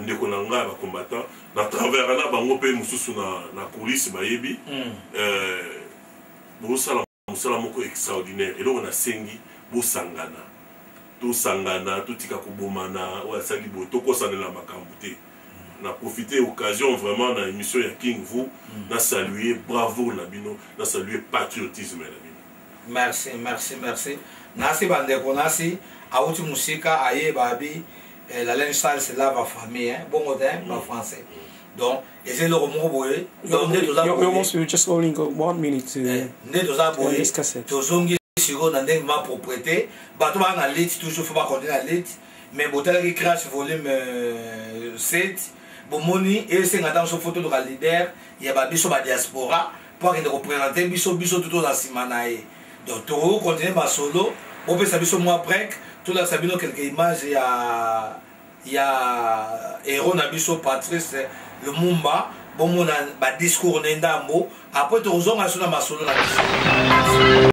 bandeko na ngai ba combattant na travers na bango pe mususu na coulisse bayebi bosala musala moko extraordinaire eloko na sengi bosangana tosangana totika kobomana wasali bo tokosanela makambo te na profiter occasion vraiment na émission ya King vous na saluer bravo na bino na saluer patriotisme na bino. Merci nasi bandeko nasi auti musika aye babi la linge sale c'est là ma famille hein bon modèle en français donc essayer le remou boye donc you just only got 1 minute to discuss it. Tozongi siro na ndenge ma propriété bato ba na lit toujours faut pas continuer à lit mais botel qui crash volume 7 bomoni et c'est ngata so photo de la leader il y a ba biso ba diaspora pour que de représenter biso tout dans simanae donc to continuer ba solo on peut savoir moi break tout là sabino quelques images il y a héros na biso Patrice Lumumba bon mon ba discours ndambo après to zonga sur na solo na biso.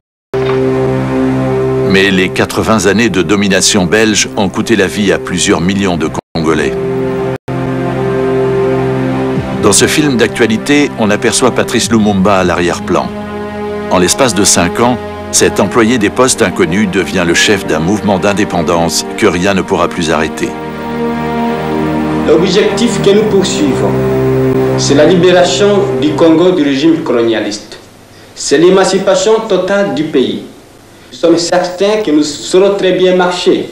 Mais les 80 années de domination belge ont coûté la vie à plusieurs millions de Congolais. Dans ce film d'actualité, on aperçoit Patrice Lumumba à l'arrière-plan. En l'espace de 5 ans, cet employé des postes inconnus devient le chef d'un mouvement d'indépendance que rien ne pourra plus arrêter. L'objectif que nous poursuivons, c'est la libération du Congo du régime colonialiste. C'est l'émancipation totale du pays. Nous sommes certains que nous saurons très bien marcher,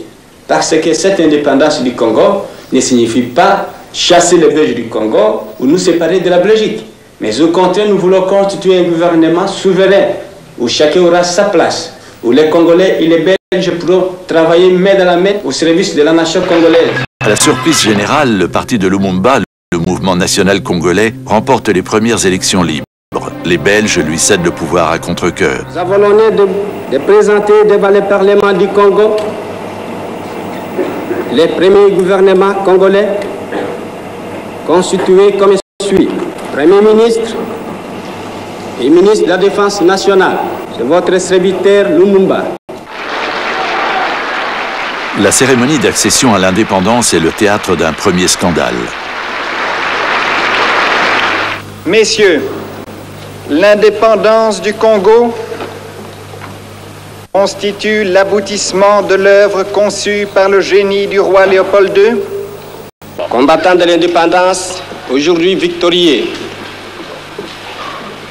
parce que cette indépendance du Congo ne signifie pas chasser les Belges du Congo ou nous séparer de la Belgique. Mais au contraire, nous voulons constituer un gouvernement souverain, où chacun aura sa place, où les Congolais et les Belges pourront travailler main dans la main au service de la nation congolaise. À la surprise générale, le parti de Lumumba, le mouvement national congolais, remporte les premières élections libres. Les Belges lui cèdent le pouvoir à contre-cœur. Nous avons l'honneur de présenter devant le Parlement du Congo les premiers gouvernements congolais constitués comme suit. Premier ministre et ministre de la Défense nationale, c'est votre serviteur Lumumba. La cérémonie d'accession à l'indépendance est le théâtre d'un premier scandale. Messieurs, l'indépendance du Congo constitue l'aboutissement de l'œuvre conçue par le génie du roi Léopold II. Combattants de l'indépendance, aujourd'hui victorieux,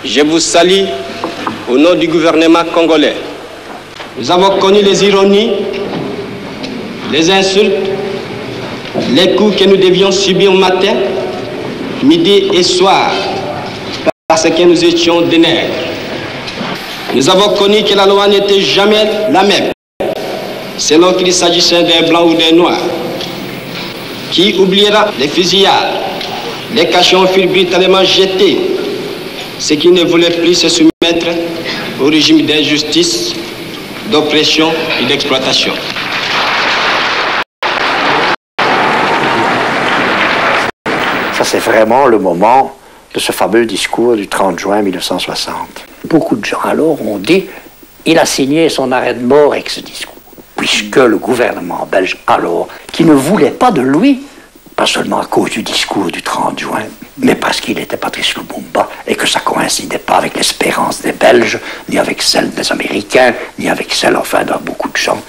je vous salue au nom du gouvernement congolais. Nous avons connu les ironies, les insultes, les coups que nous devions subir matin, midi et soir, parce que nous étions des nègres. Nous avons connu que la loi n'était jamais la même, selon qu'il s'agissait d'un blanc ou d'un noir. Qui oubliera les fusillades, les cachons furent brutalement jetés, ceux qui ne voulaient plus se soumettre au régime d'injustice, d'oppression et d'exploitation. Ça, c'est vraiment le moment de ce fameux discours du 30 juin 1960. Beaucoup de gens alors ont dit il a signé son arrêt de mort avec ce discours, puisque le gouvernement belge alors, qui ne voulait pas de lui, pas seulement à cause du discours du 30 juin, mais parce qu'il était Patrice Lumumba et que ça ne coïncidait pas avec l'espérance des Belges, ni avec celle des Américains, ni avec celle, enfin, de beaucoup de gens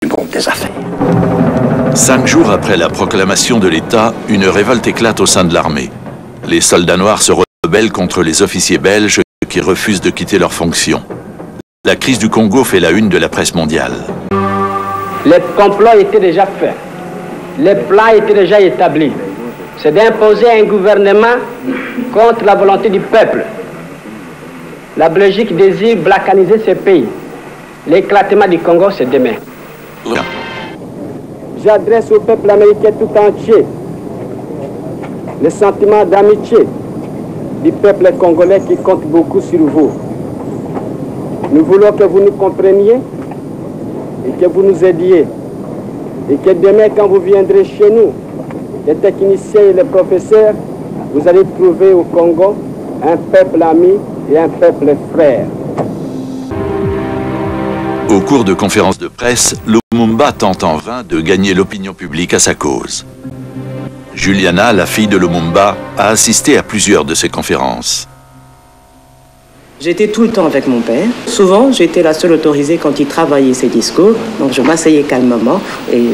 du monde des affaires. 5 jours après la proclamation de l'État, une révolte éclate au sein de l'armée. Les soldats noirs se rebellent contre les officiers belges qui refusent de quitter leurs fonctions. La crise du Congo fait la une de la presse mondiale. Les complots étaient déjà faits. Les plans étaient déjà établis. C'est d'imposer un gouvernement contre la volonté du peuple. La Belgique désire balkaniser ce pays. L'éclatement du Congo, c'est demain. J'adresse au peuple américain tout entier le sentiment d'amitié du peuple congolais qui compte beaucoup sur vous. Nous voulons que vous nous compreniez et que vous nous aidiez. Et que demain, quand vous viendrez chez nous, les techniciens et les professeurs, vous allez trouver au Congo un peuple ami et un peuple frère. Au cours de conférences de presse, Lumumba tente en vain de gagner l'opinion publique à sa cause. Juliana, la fille de Lumumba, a assisté à plusieurs de ces conférences. J'étais tout le temps avec mon père. Souvent, j'étais la seule autorisée quand il travaillait ses discours. Donc je m'asseyais calmement et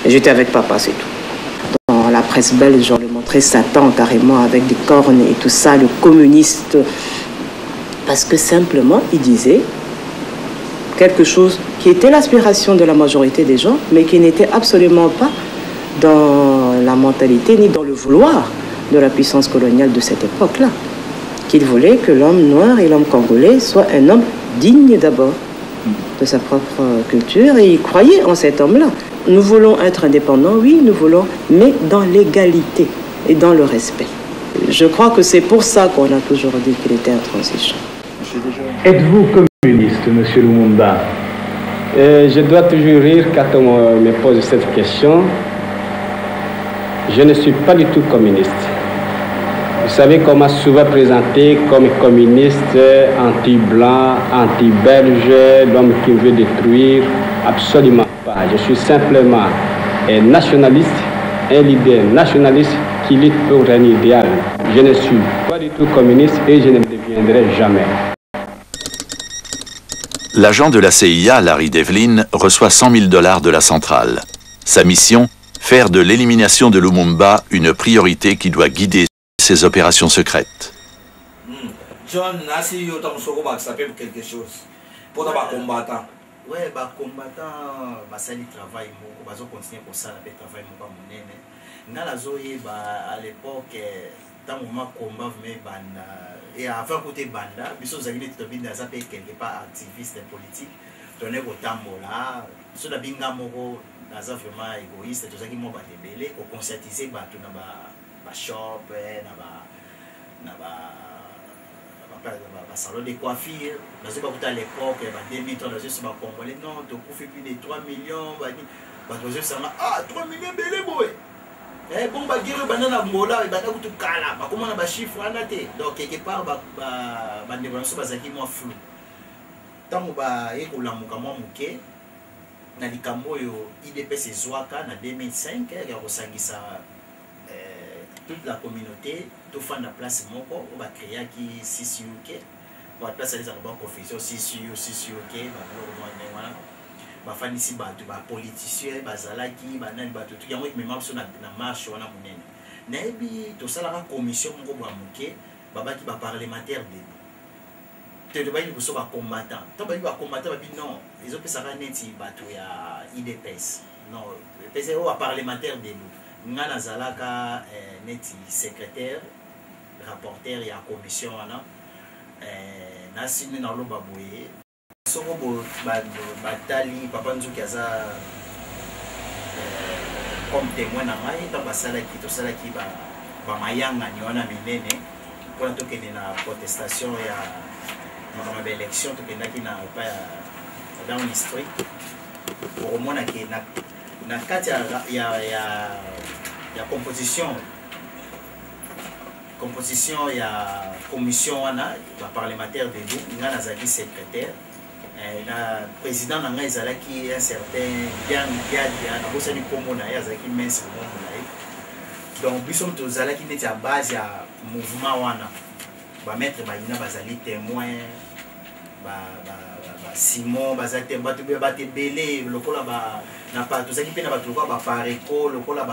j'étais avec papa, c'est tout. Dans la presse belge, on le montrait Satan carrément avec des cornes et tout ça, le communiste. Parce que simplement, il disait quelque chose qui était l'aspiration de la majorité des gens, mais qui n'était absolument pas dans la mentalité ni dans le vouloir de la puissance coloniale de cette époque-là. Qu'il voulait que l'homme noir et l'homme congolais soient un homme digne d'abord de sa propre culture, et il croyait en cet homme-là. Nous voulons être indépendants, oui, nous voulons, mais dans l'égalité et dans le respect. Je crois que c'est pour ça qu'on a toujours dit qu'il était intransigeant. Êtes-vous communiste, monsieur Lumumba? Je dois toujours rire quand on me pose cette question. Je ne suis pas du tout communiste. Vous savez qu'on m'a souvent présenté comme communiste, anti-blanc, anti-belge, l'homme qui veut détruire. Absolument pas. Je suis simplement un nationaliste, un leader nationaliste qui lutte pour un idéal. Je ne suis pas du tout communiste et je ne le deviendrai jamais. L'agent de la CIA, Larry Devlin, reçoit $100 000 de la centrale. Sa mission, faire de l'élimination de Lumumba une priorité qui doit guider ses opérations secrètes. John, si vous avez quelque chose pour les combattants. Oui, les combattants, ils travaillent, ils continuent à faire le travail. À l'époque, dans le moment combat, et avant côté banda, ils sont quelque part activistes politiques, donner au tambola, ceux qui sont vraiment égoïstes, tout ça qui m'ont battu, pour conscientiser les shop, les salon de coiffure. À l'époque, il y a 2000 ans, les Congolais, non, tu as fait plus de 3 millions, ah, 3 millions, belé, boy. Eh bon, bah dire banana mola et banana tout kala bah comment on a ba chiffre anaté donc quelque part ba nébranche bazaki moi flou tant ba eko la mukamo muke na likambo yo IDPS ezwaka na 2005 ya kosangisa toute la communauté tout fan na place moko ba créer ki CCUK ba place les arabes confession CCUK ba voilà bafanisi bato ba politiciens bazalaki banani bato tout yango même so na marche wana munene nayebi to sala ka commission moko ba muke babaki ba parlementaire de te ba ni so ba combattant to ba combattant ba non ils ont pesa neti bato ya IDPS non pesa o parlementaire de nous ngana zalaka neti secrétaire rapporteur ya commission wana na sini na loba boye soko batali papa nzuki aza comme témoin na ngai to basalaki tosalaki ba mayanga ni wana minene pour tokende na protestation ya makambo ya élection tokendaki na pa dans l'histoire pour mona ke na kati ya composition ya commission wana ba parlementaire de nous ngana zaki secrétaire le président n'a pas un certain bien na komona ya zaki mince donc nous sommes tous allés qui à base ya mouvement wana ba mettre ba ina bazali témoin Simon bazate batu bate belé lokola ba na pas tous qui pena batu ba pareko lokola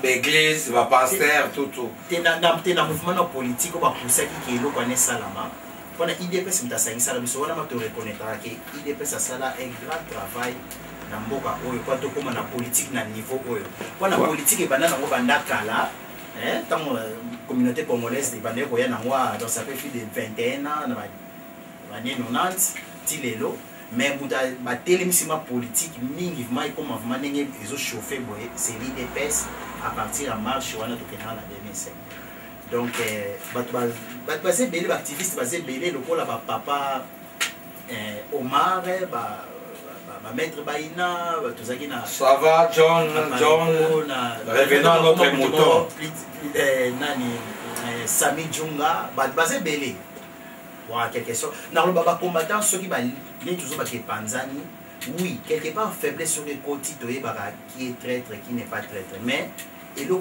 l'église ba pasteur tout na mouvement politique ba pousser qui lo connaît salama. Pour l'IDPS, je suis reconnaître que l'IDPS a un grand travail dans la politique à niveau. Pour la politique, dans la communauté congolaise, ça fait plus de 21 ans, dans les années 90, mais la télévision politique, ils ont chauffé, c'est l'IDPS à partir de marche en 2005. Donc, basé belé activiste basé belé le col là papa Omar maître Baïna tout ça qui na ça va John revenons à notre mouton nani Sami Djunga basé belé voilà quelque chose na le baba combattant ceux qui ba les toujours ba Panzani oui, quelque part, faiblesse sur les côtés, qui est traître, qui n'est pas traître. Mais, et le